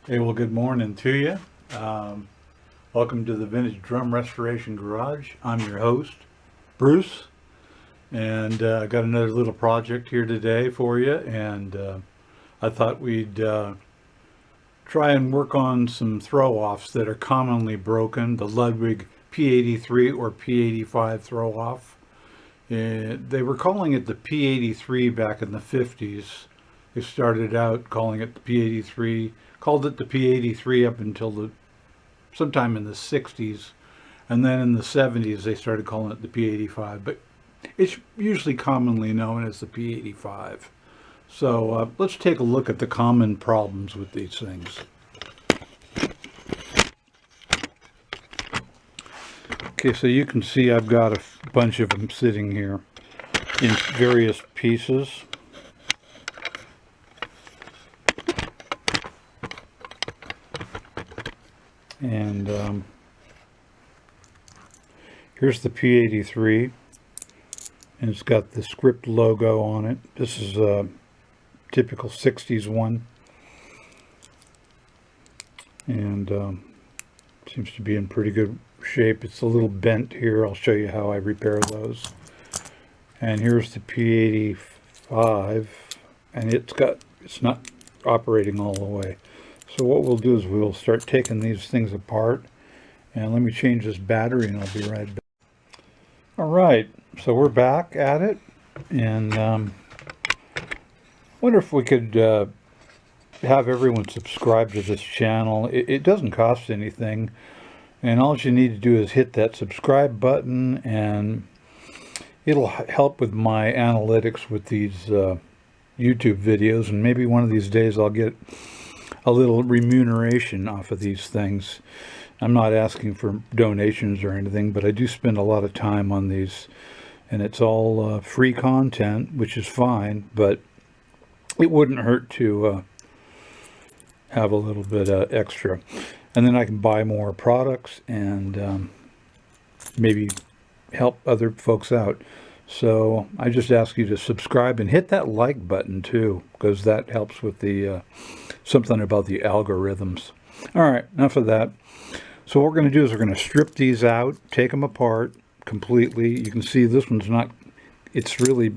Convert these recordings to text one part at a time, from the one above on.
Hey, well, good morning to you. Welcome to the Vintage Drum Restoration Garage. I'm your host, Bruce, and I got another little project here today for you. And I thought we'd try and work on some throw-offs that are commonly broken. The Ludwig P83 or P85 throw-off. They were calling it the P83 back in the 50s. They started out calling it the P83, called it the P83 up until sometime in the 60s, and then in the 70s they started calling it the P85, but it's usually commonly known as the P85. So let's take a look at the common problems with these things. Okay, so you can see I've got a bunch of them sitting here in various pieces. And here's the P83, and it's got the script logo on it. This is a typical 60s one, and seems to be in pretty good shape. It's a little bent here. I'll show you how I repair those. And here's the P85, and it's not operating all the way. So what we'll do is we'll start taking these things apart, and let me change this battery and I'll be right back. Alright, so we're back at it, and wonder if we could have everyone subscribe to this channel. It doesn't cost anything, and all you need to do is hit that subscribe button, and it'll help with my analytics with these YouTube videos, and maybe one of these days I'll get a little remuneration off of these things. I'm not asking for donations or anything, but I do spend a lot of time on these, and it's all free content, which is fine, but it wouldn't hurt to have a little bit extra, and then I can buy more products and maybe help other folks out. So I just ask you to subscribe and hit that like button too, because that helps with the something about the algorithms. All right, enough of that. So what we're going to do is we're going to strip these out, take them apart completely. You can see this one's not, it's really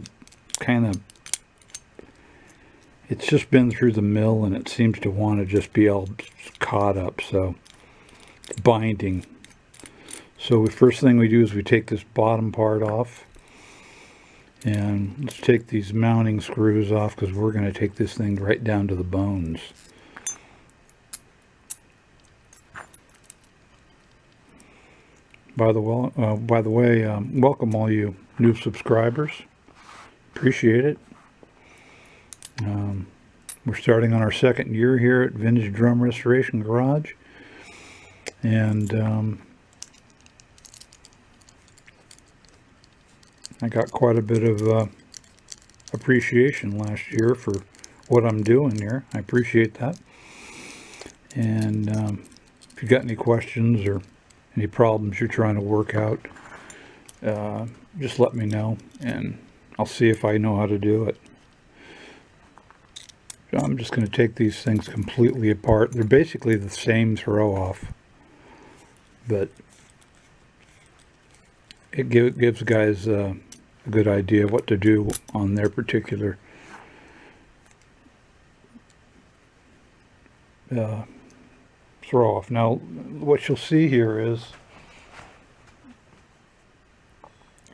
kind of, it's just been through the mill, and it seems to want to just be all caught up, so it's binding. So the first thing we do is we take this bottom part off, and let's take these mounting screws off, because we're going to take this thing right down to the bones. By the way, welcome all you new subscribers. Appreciate it. We're starting on our second year here at Vintage Drum Restoration Garage, and I got quite a bit of appreciation last year for what I'm doing here. I appreciate that. And if you got any questions or any problems you're trying to work out, just let me know, and I'll see if I know how to do it. So I'm just going to take these things completely apart. They're basically the same throw-off, but it gives guys a good idea what to do on their particular throw-off. Now, what you'll see here is,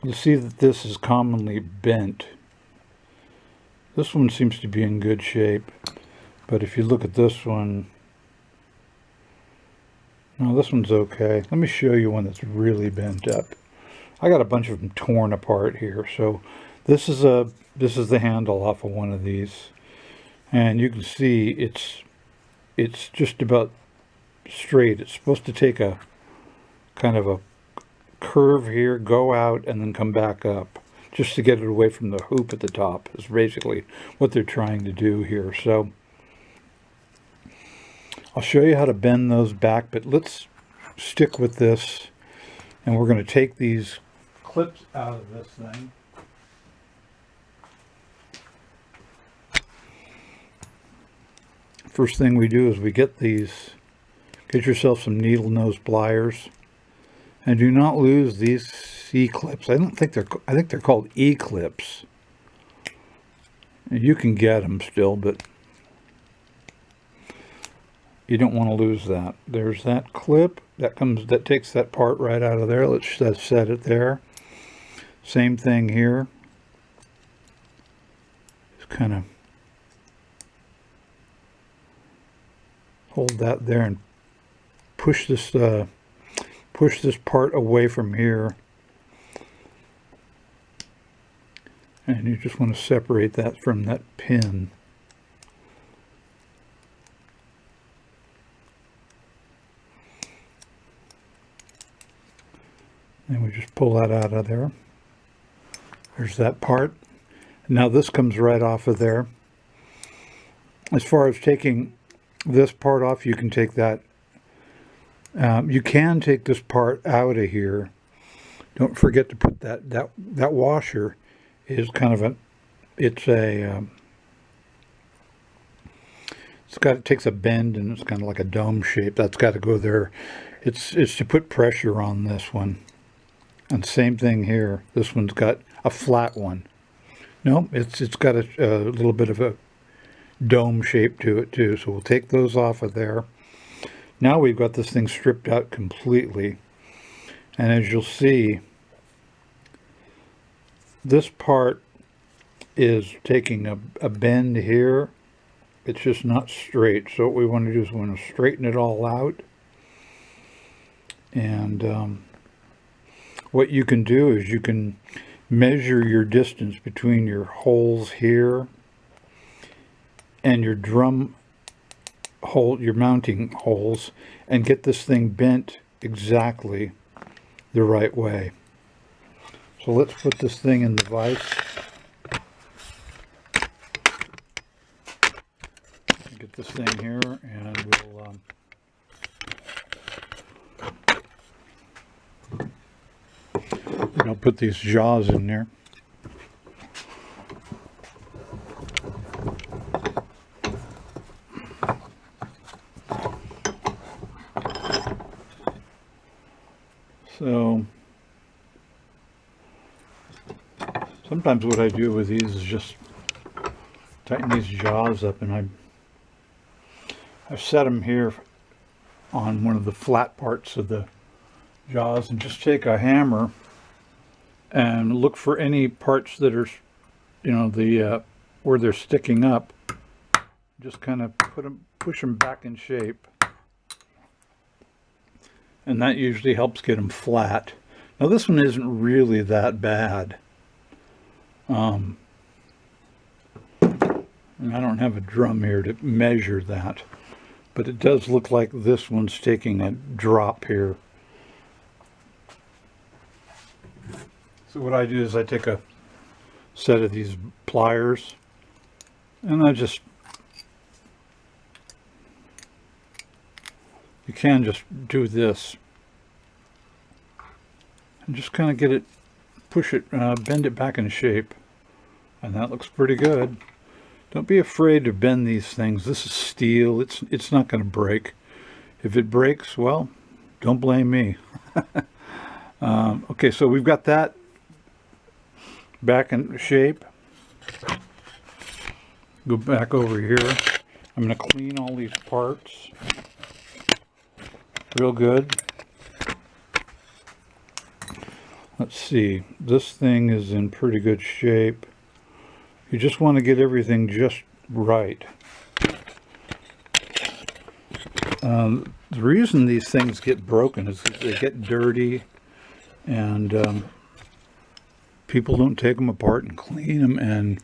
you'll see that this is commonly bent. This one seems to be in good shape, but if you look at this one, no, this one's okay. Let me show you one that's really bent up. I got a bunch of them torn apart here. So this is the handle off of one of these, and you can see it's just about straight. It's supposed to take a kind of a curve here, go out, and then come back up, just to get it away from the hoop at the top, is basically what they're trying to do here. So I'll show you how to bend those back, but let's stick with this, and we're going to take these clips out of this thing. first thing we do is we get yourself some needle nose pliers, and do not lose these C-clips. I think they're called E-clips. You can get them still, but you don't want to lose that. There's that clip that takes that part right out of there. Let's set it there. Same thing here. Just kind of hold that there and push this part away from here. And you just want to separate that from that pin. And we just pull that out of there. There's that part. Now this comes right off of there. As far as taking this part off, you can take that. You can take this part out of here. Don't forget to put that washer is kind of it takes a bend, and it's kind of like a dome shape. That's got to go there. It's to put pressure on this one. And same thing here. This one's got a flat one. No, it's got a little bit of a dome shape to it too. So we'll take those off of there. Now we've got this thing stripped out completely. And as you'll see, this part is taking a bend here. It's just not straight. So what we want to do is we want to straighten it all out. And what you can do is you can measure your distance between your holes here and your drum hole, your mounting holes, and get this thing bent exactly the right way. So let's put this thing in the vise. Get this thing here, and we'll I'll put these jaws in there. So sometimes what I do with these is just tighten these jaws up, and I've set them here on one of the flat parts of the jaws, and just take a hammer and look for any parts that are, where they're sticking up. Just kind of push them back in shape, and that usually helps get them flat. Now this one isn't really that bad. And I don't have a drum here to measure that, but it does look like this one's taking a drop here. So what I do is I take a set of these pliers, and you can just do this and just kind of get it, push it, bend it back in shape, and that looks pretty good. Don't be afraid to bend these things. This is steel. It's not going to break. If it breaks, well, don't blame me. Okay, so we've got that back in shape. Go back over here. I'm going to clean all these parts real good. Let's see, this thing is in pretty good shape. You just want to get everything just right. The reason these things get broken is that they get dirty, and people don't take them apart and clean them and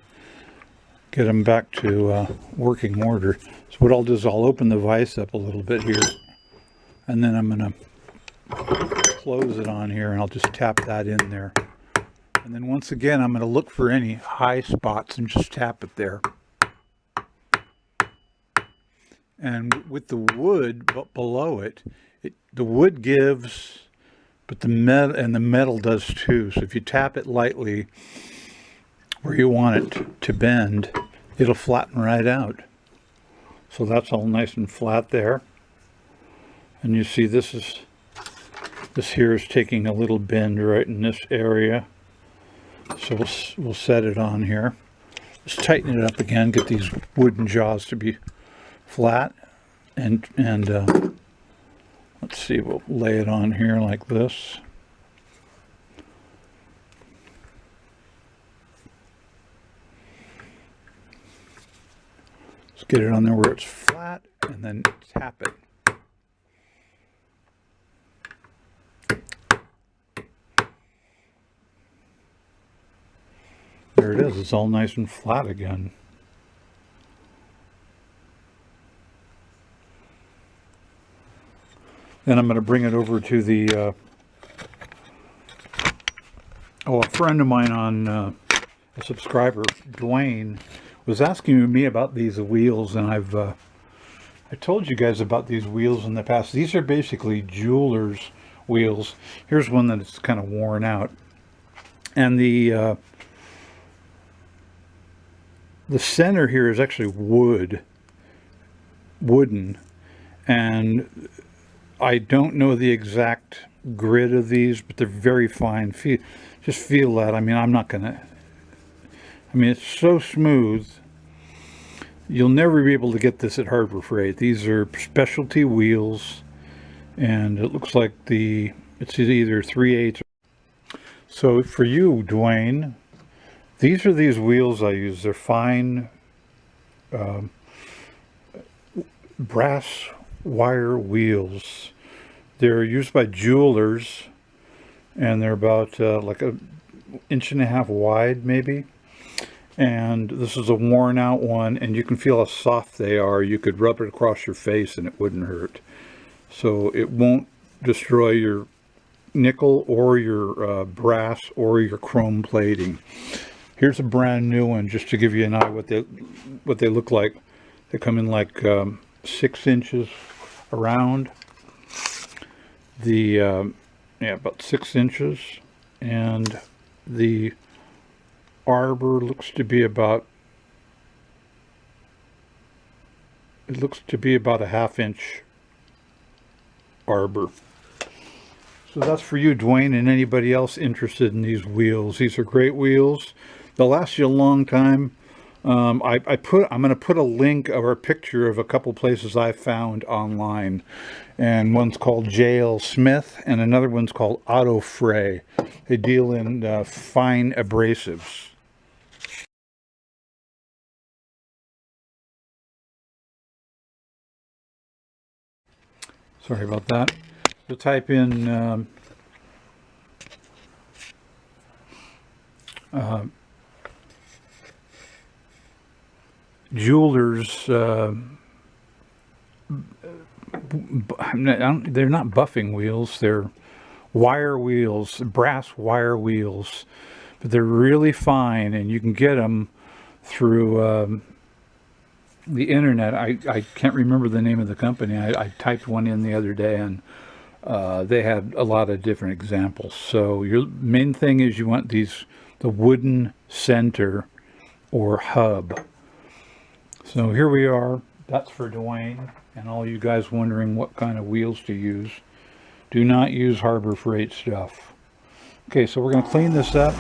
get them back to working order. So what I'll do is I'll open the vise up a little bit here, and then I'm going to close it on here, and I'll just tap that in there. And then once again, I'm going to look for any high spots and just tap it there. And with the wood below it, the wood gives, but the metal does too. So if you tap it lightly where you want it to bend, it'll flatten right out. So that's all nice and flat there. And you see this here is taking a little bend right in this area. So we'll set it on here. Just tighten it up again, get these wooden jaws to be flat. And let's see, we'll lay it on here like this. Let's get it on there where it's flat and then tap it. There it is, it's all nice and flat again. Then I'm going to bring it over to the, a friend of mine on, a subscriber, Dwayne, was asking me about these wheels, and I told you guys about these wheels in the past. These are basically jeweler's wheels. Here's one that's kind of worn out. And the center here is actually wooden, and I don't know the exact grit of these, but they're very fine. Just feel that. I mean, it's so smooth. You'll never be able to get this at Harbor Freight. These are specialty wheels, and it looks like it's either 3/8. So for you, Dwayne, these are these wheels I use. They're fine brass wire wheels. They're used by jewelers, and they're about like an 1.5 inch wide maybe. And this is a worn out one, and you can feel how soft they are. You could rub it across your face and it wouldn't hurt. So it won't destroy your nickel or your brass or your chrome plating. Here's a brand new one, just to give you an idea what they look like. They come in like 6 inches around. About 6 inches, and the arbor looks to be about a 1/2 inch arbor. So that's for you, Dwayne, and anybody else interested in these wheels. These are great wheels. They'll last you a long time. I'm going to put a link or a picture of a couple places I found online, and one's called J.L. Smith and another one's called Auto Fray. They deal in fine abrasives. Sorry about that. So type in jewelers, they're not buffing wheels, they're wire wheels, brass wire wheels, but they're really fine, and you can get them through the internet. I can't remember the name of the company. I typed one in the other day, and they had a lot of different examples. So your main thing is you want the wooden center or hub. So here we are. That's for Dwayne, and all you guys wondering what kind of wheels to use. Do not use Harbor Freight stuff. Okay, so we're going to clean this up.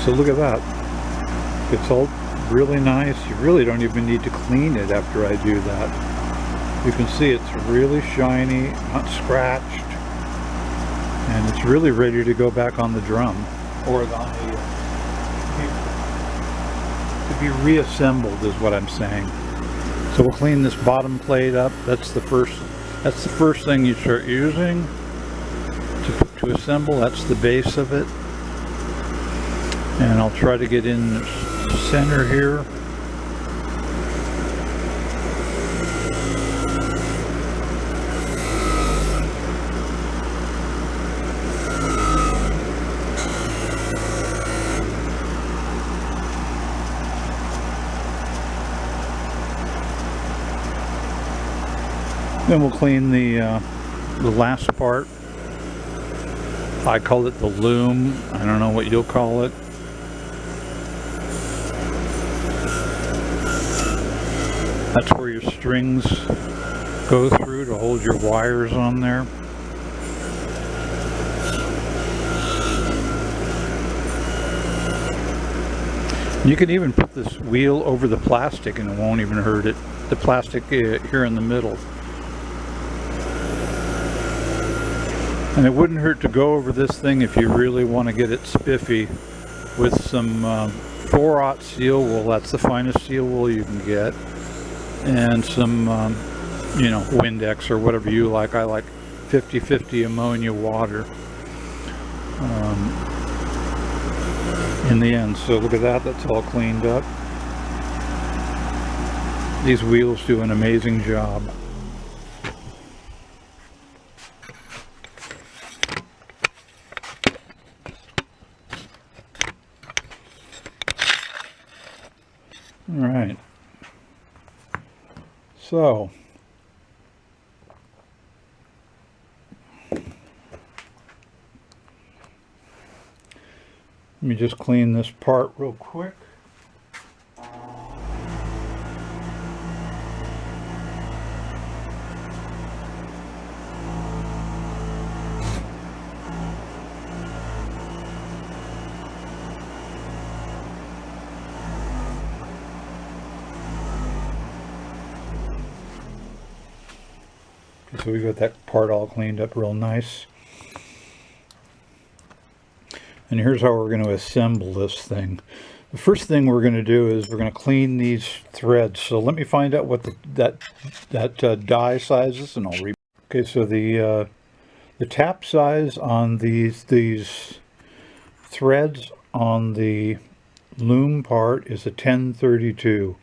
So look at that. It's all really nice. You really don't even need to clean it after I do that. You can see it's really shiny, not scratched, and it's really ready to go back on the drum or to be reassembled is what I'm saying. So we'll clean this bottom plate up. That's the first thing you start using to assemble. That's the base of it. And I'll try to get in the center here. Then we'll clean the last part. I call it the loom. I don't know what you'll call it. That's where your strings go through to hold your wires on there. You can even put this wheel over the plastic and it won't even hurt it. The plastic here in the middle. And it wouldn't hurt to go over this thing if you really want to get it spiffy with some 4/0 steel wool. That's the finest steel wool you can get. And some, you know, Windex or whatever you like. I like 50/50 ammonia water in the end. So look at that, that's all cleaned up. These wheels do an amazing job. All right. So, let me just clean this part real quick. So we got that part all cleaned up real nice. And here's how we're going to assemble this thing. The first thing we're going to do is we're going to clean these threads. So let me find out what that die size is, and I'll read. Okay, so the tap size on these threads on the loom part is a 1032.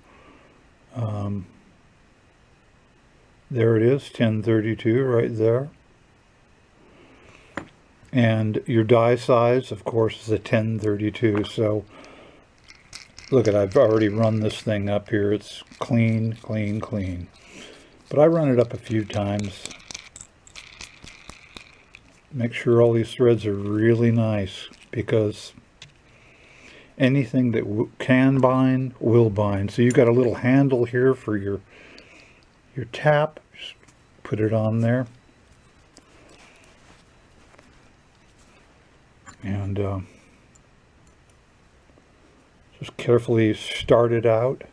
There it is, 1032 right there. And your die size, of course, is a 1032. So look at, I've already run this thing up here. It's clean, clean, clean. But I run it up a few times. Make sure all these threads are really nice, because anything that can bind will bind. So you've got a little handle here for your tap. Just put it on there. And just carefully start it out.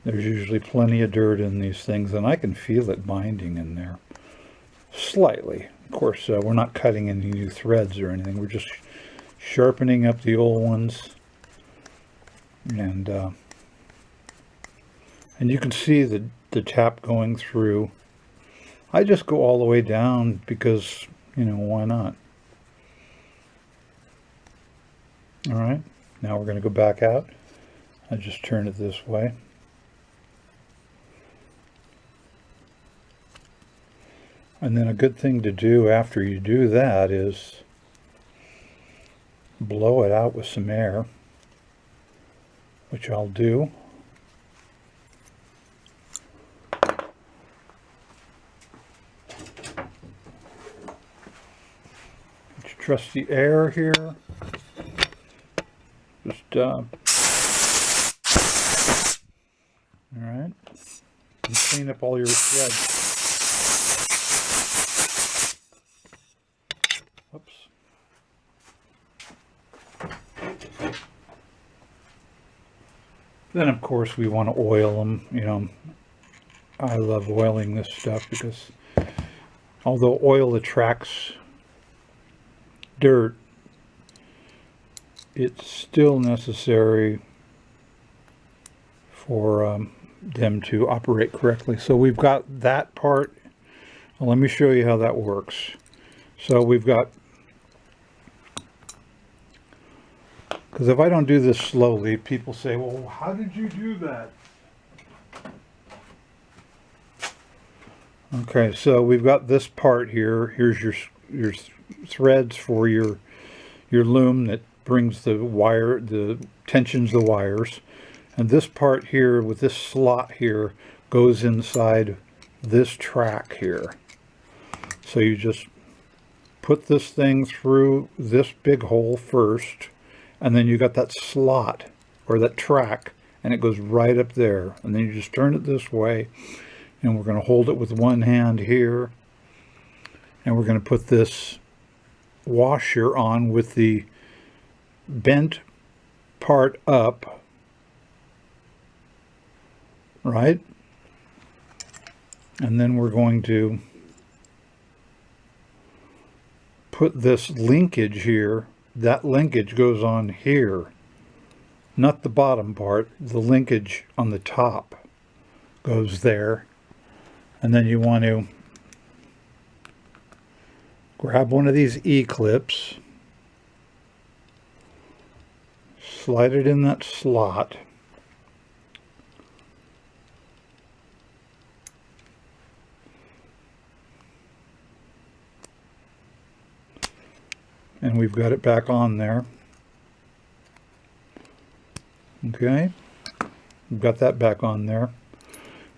There's usually plenty of dirt in these things, and I can feel it binding in there. Slightly. Of course, we're not cutting any new threads or anything. We're just sharpening up the old ones. And you can see the tap going through. I just go all the way down because, you know, why not? All right, now we're going to go back out. I just turn it this way. And then a good thing to do after you do that is blow it out with some air, which I'll do. Trusty air here. Just all right, and clean up all your threads. Whoops. Then of course we want to oil them. You know, I love oiling this stuff because although oil attracts dirt, it's still necessary for them to operate correctly. So we've got that part. Well, let me show you how that works. So we've got Because if I don't do this slowly, people say, well, how did you do that? Okay, so we've got this part here. Here's your threads for your loom that brings the wire, the tensions the wires. And this part here with this slot here goes inside this track here. So you just put this thing through this big hole first, and then you got that slot or that track, and it goes right up there. And then you just turn it this way, and we're going to hold it with one hand here, and we're going to put this washer on with the bent part up, right? And then we're going to put this linkage here. That linkage goes on here, not the bottom part. The linkage on the top goes there. And then you want to grab one of these E-clips, slide it in that slot, and we've got it back on there. Okay, we've got that back on there.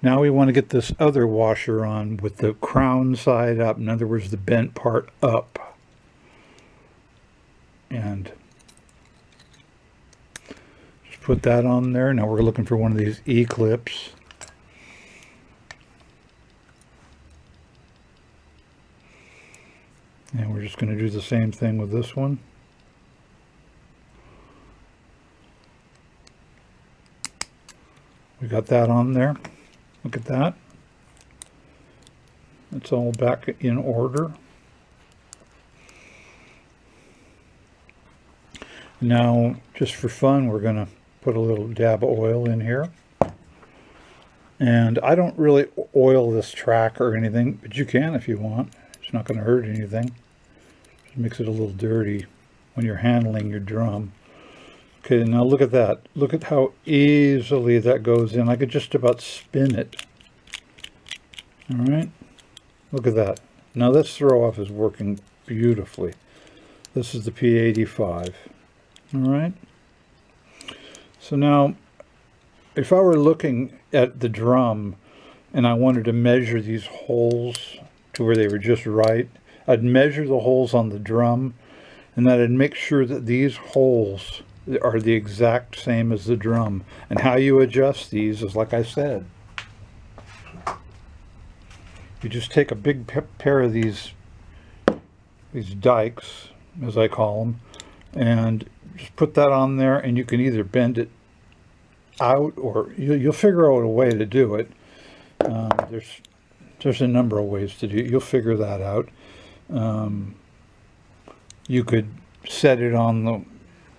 Now we want to get this other washer on with the crown side up, in other words the bent part up. And just put that on there. Now we're looking for one of these E-clips. And we're just going to do the same thing with this one. We got that on there. Look at that. It's all back in order. Now, just for fun, we're going to put a little dab of oil in here. And I don't really oil this track or anything, but you can if you want. It's not going to hurt anything. Just makes it a little dirty when you're handling your drum. Okay, now look at that. Look at how easily that goes in. I could just about spin it. All right, look at that. Now this throw-off is working beautifully. This is the P85. All right. So now, if I were looking at the drum and I wanted to measure these holes to where they were just right, I'd measure the holes on the drum, and then I'd make sure that these holes are the exact same as the drum. And how you adjust these is like I said. You just take a big pair of these dikes, as I call them, and just put that on there, and you can either bend it out or you'll figure out a way to do it. There's a number of ways to do it. You'll figure that out. You could set it on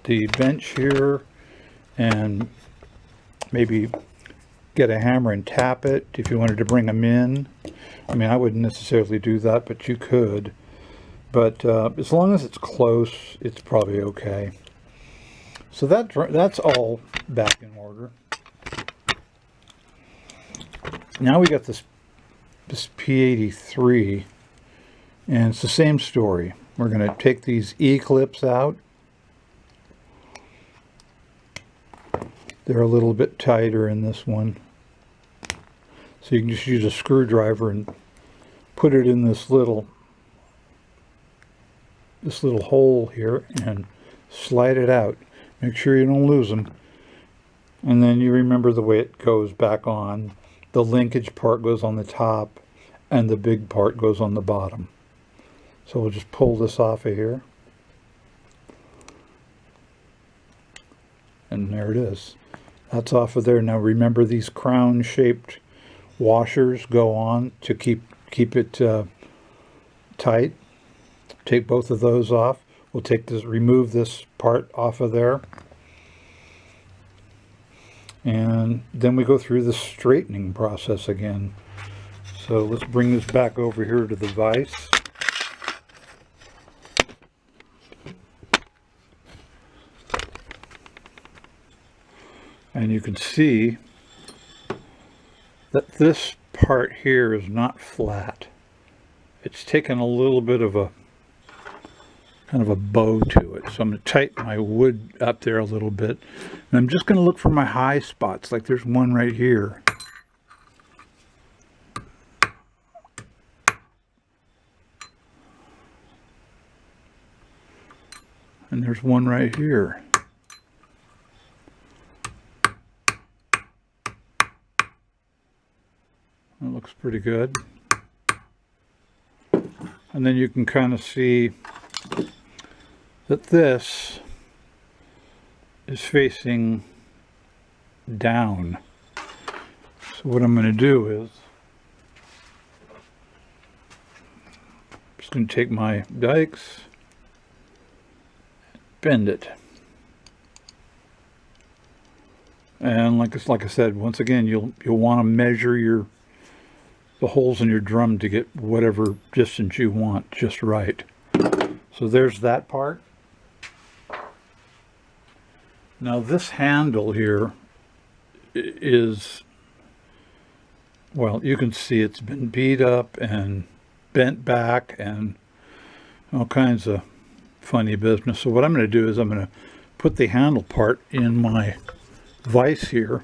the bench here and maybe get a hammer and tap it if you wanted to bring them in. I mean, I wouldn't necessarily do that, but you could. But as long as it's close, it's probably okay. So that's all back in order. Now we got this P83, and it's the same story. We're going to take these E-clips out. They're a little bit tighter in this one. So you can just use a screwdriver and put it in this little hole here and slide it out. Make sure you don't lose them. And then you remember the way it goes back on. The linkage part goes on the top and the big part goes on the bottom. So we'll just pull this off of here. And there it is. That's off of there. Now remember, these crown shaped washers go on to keep it tight. Take both of those off. We'll remove this part off of there. And then we go through the straightening process again. So let's bring this back over here to the vise. And you can see that this part here is not flat. It's taken a little bit of a kind of a bow to it. So I'm going to tighten my wood up there a little bit. And I'm just going to look for my high spots, like there's one right here. And there's one right here. That looks pretty good. And then you can kind of see that this is facing down. So what I'm going to do is I'm just going to take my dikes, bend it. And like I said, once again, you'll want to measure the holes in your drum to get whatever distance you want just right. So there's that part. Now this handle here is, well, you can see it's been beat up and bent back and all kinds of funny business. So what I'm going to do is I'm going to put the handle part in my vise here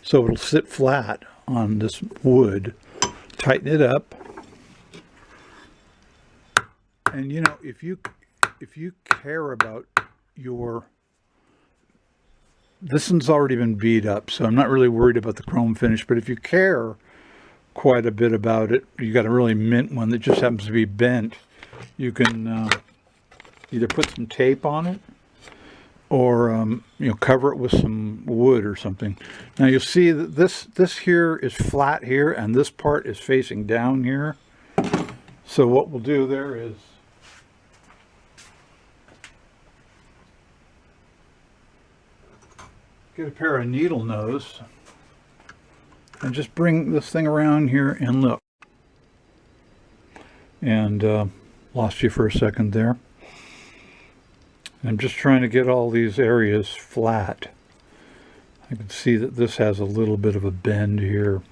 so it'll sit flat on this wood. Tighten it up. And you know, if you care about this one's already been beat up, so I'm not really worried about the chrome finish, but if you care quite a bit about it, you got a really mint one that just happens to be bent, you can either put some tape on it or you know, cover it with some wood or something. Now you'll see that this here is flat here and this part is facing down here. So what we'll do there is get a pair of needle nose and just bring this thing around here and look. And lost you for a second there. I'm just trying to get all these areas flat. I can see that this has a little bit of a bend here.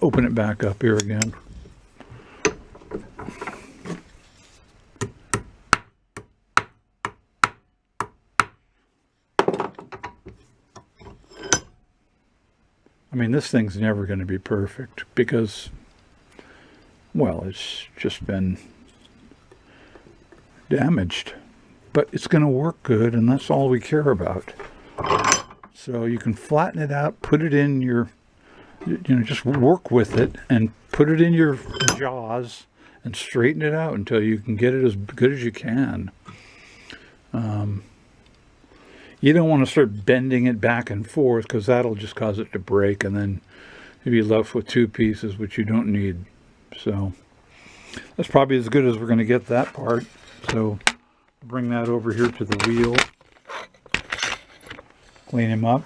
Open it back up here again. I mean, this thing's never going to be perfect because, well, it's just been damaged, but it's going to work good, and that's all we care about. So you can flatten it out, put it in your, you know, just work with it and put it in your jaws and straighten it out until you can get it as good as you can. You don't want to start bending it back and forth because that'll just cause it to break, and then you'll be left with two pieces, which you don't need. So that's probably as good as we're going to get that part. So bring that over here to the wheel, clean him up.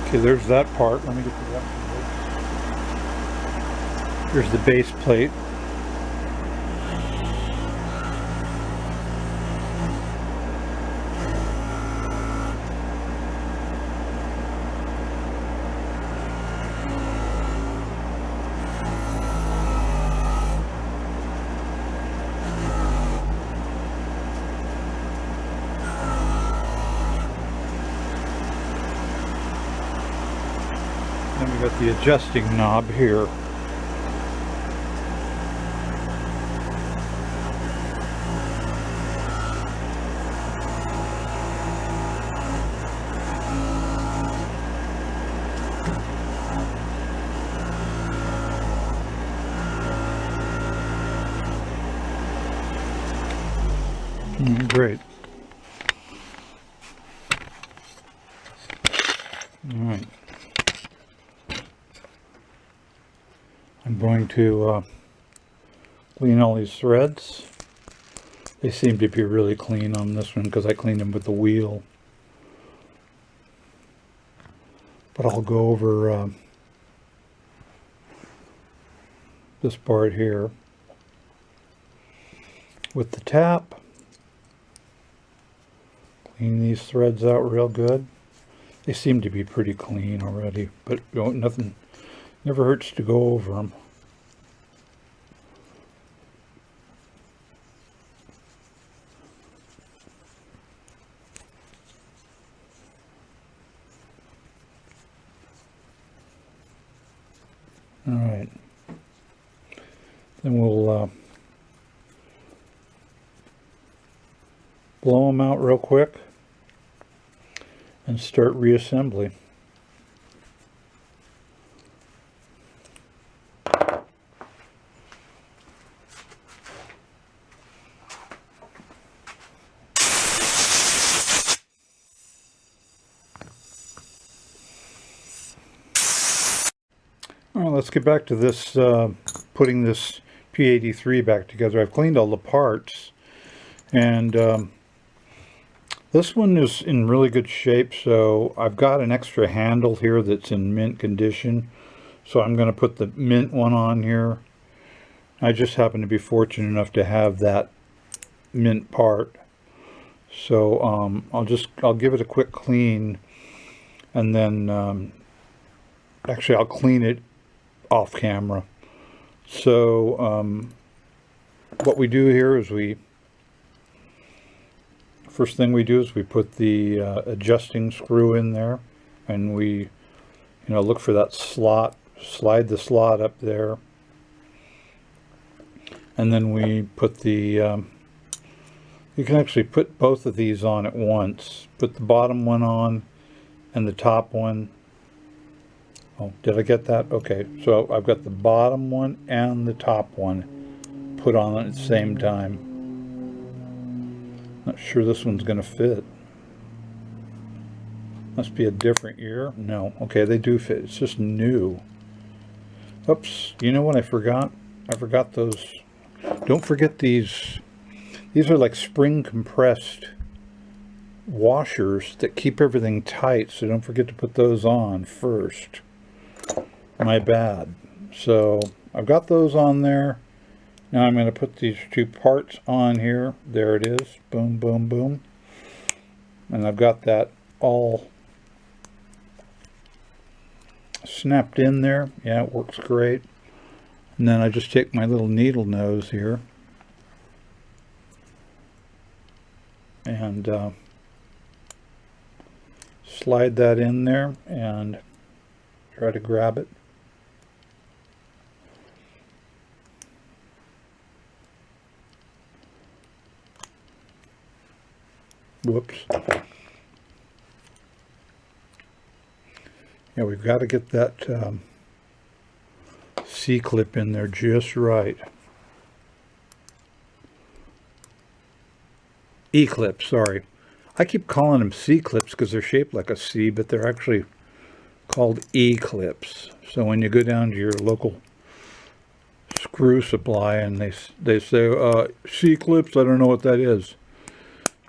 Okay, there's that part. Let me get to that. Here's the base plate. Then we got the adjusting knob here. Great. All right. I'm going to clean all these threads. They seem to be really clean on this one because I cleaned them with the wheel. But I'll go over this part here with the tap. Clean these threads out real good. They seem to be pretty clean already, but nothing, never hurts to go over them. All right. Then we'll blow them out real quick and start reassembly. All right, let's get back to this, putting this P83 back together. I've cleaned all the parts, and this one is in really good shape, so I've got an extra handle here that's in mint condition, so I'm going to put the mint one on here. I just happen to be fortunate enough to have that mint part, so I'll give it a quick clean, and then actually I'll clean it off camera. So what we do here is first thing we do is we put the adjusting screw in there, and we look for that slot, slide the slot up there, and then we put the you can actually put both of these on at once. Put the bottom one on and the top one. Oh, did I get that? Okay, so I've got the bottom one and the top one put on at the same time. Not sure this one's going to fit. Must be a different year. No, okay, they do fit. It's just new. Oops, you know what I forgot? I forgot those. Don't forget these. These are like spring compressed washers that keep everything tight, so don't forget to put those on first. My bad. So I've got those on there. Now I'm going to put these two parts on here. There it is. Boom, boom, boom. And I've got that all snapped in there. Yeah, it works great. And then I just take my little needle nose here and slide that in there and try to grab it. Whoops. Yeah, we've got to get that C-clip in there just right. E-clips, sorry. I keep calling them C-clips because they're shaped like a C, but they're actually called E-clips. So when you go down to your local screw supply and they say, C-clips, I don't know what that is.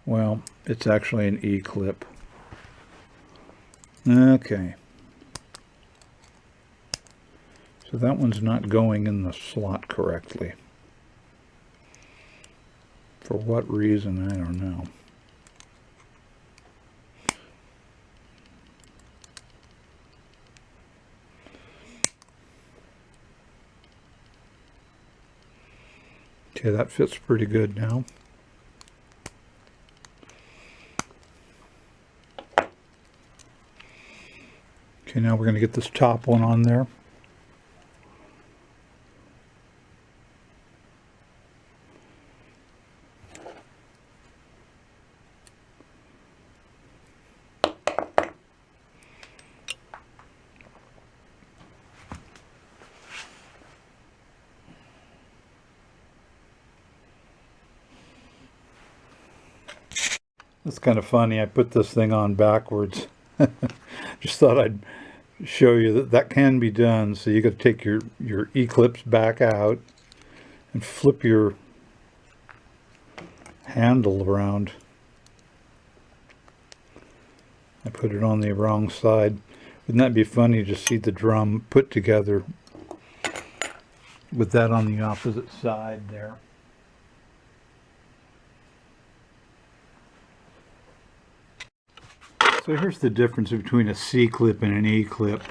Well, it's actually an E-clip. Okay. So that one's not going in the slot correctly. For what reason, I don't know. Okay, that fits pretty good now. Okay, now we're going to get this top one on there. It's kind of funny. I put this thing on backwards. Just thought I'd show you that that can be done. So you got to take your E-clips back out and flip your handle around. I put it on the wrong side. Wouldn't that be funny to see the drum put together with that on the opposite side there? So here's the difference between a C-clip and an E-clip.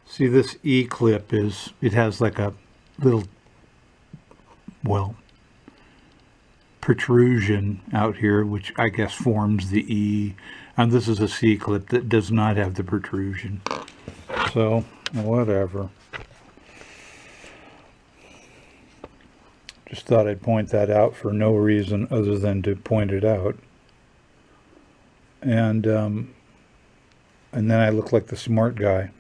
See, this E-clip it has like a little, well, protrusion out here, which I guess forms the E. And this is a C-clip that does not have the protrusion. So, whatever. Just thought I'd point that out for no reason other than to point it out. And then I look like the smart guy.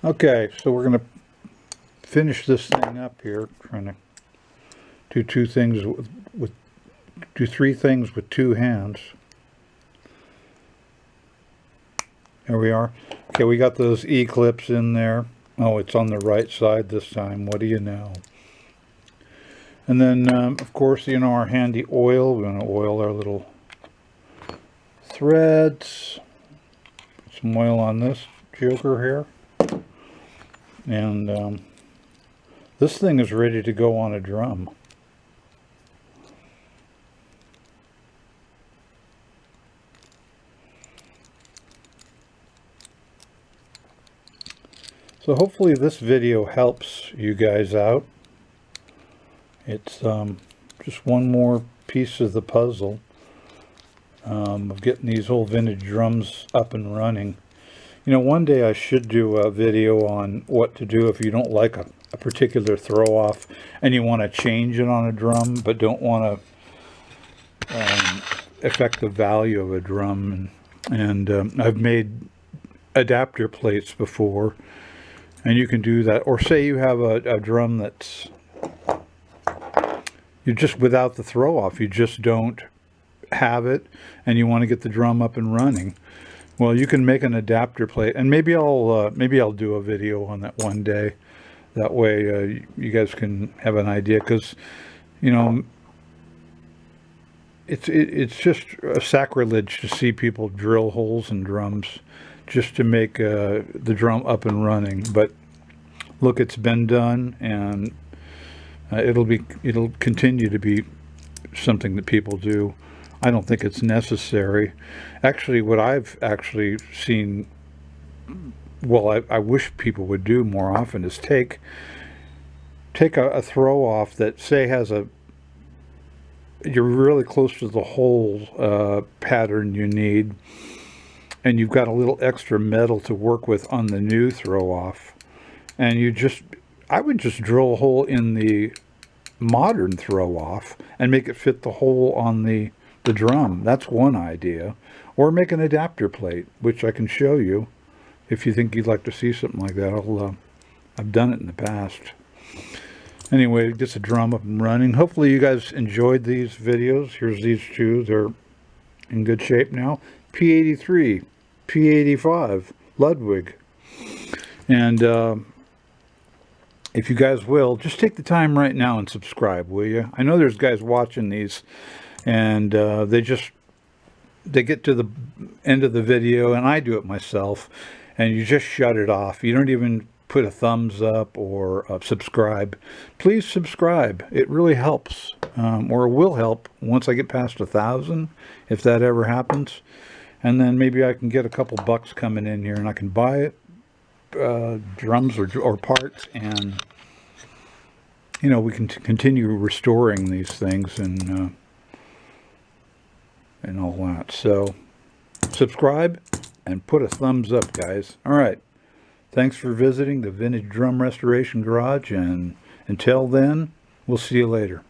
Okay, so we're going to finish this thing up here. Trying to do three things with two hands. There we are. Okay, we got those E-clips in there. Oh, it's on the right side this time. What do you know? And then, of course, you know, our handy oil. We're going to oil our little threads. Put some oil on this joker here. And this thing is ready to go on a drum. So hopefully this video helps you guys out. It's just one more piece of the puzzle of getting these old vintage drums up and running. You know, one day I should do a video on what to do if you don't like a particular throw-off and you want to change it on a drum but don't want to affect the value of a drum. And I've made adapter plates before, and you can do that. Or say you have a drum that's you're just without the throw off, you just don't have it and you want to get the drum up and running. Well, you can make an adapter plate, and maybe I'll do a video on that one day. That way you guys can have an idea, because you know it's just a sacrilege to see people drill holes in drums just to make the drum up and running. But look, it's been done, and it'll continue to be something that people do. I don't think it's necessary. Actually, what I've actually seen, well, I wish people would do more often, is take a throw off that, say, has you're really close to the hole pattern you need, and you've got a little extra metal to work with on the new throw off, and I would just drill a hole in the modern throw off and make it fit the hole on the drum. That's one idea. Or make an adapter plate, which I can show you if you think you'd like to see something like that. I've done it in the past. Anyway, it gets the drum up and running. Hopefully you guys enjoyed these videos. Here's these two. They're in good shape now. P83, P85, Ludwig. And if you guys will, just take the time right now and subscribe, will you? I know there's guys watching these, and they get to the end of the video, and I do it myself, and you just shut it off. You don't even put a thumbs up or subscribe. Please subscribe. It really helps, or it will help once I get past 1,000, if that ever happens. And then maybe I can get a couple bucks coming in here, and I can buy it. Drums or parts, and you know, we can continue restoring these things and all that. So subscribe and put a thumbs up, guys. All right, thanks for visiting the Vintage Drum Restoration Garage, and until then, we'll see you later.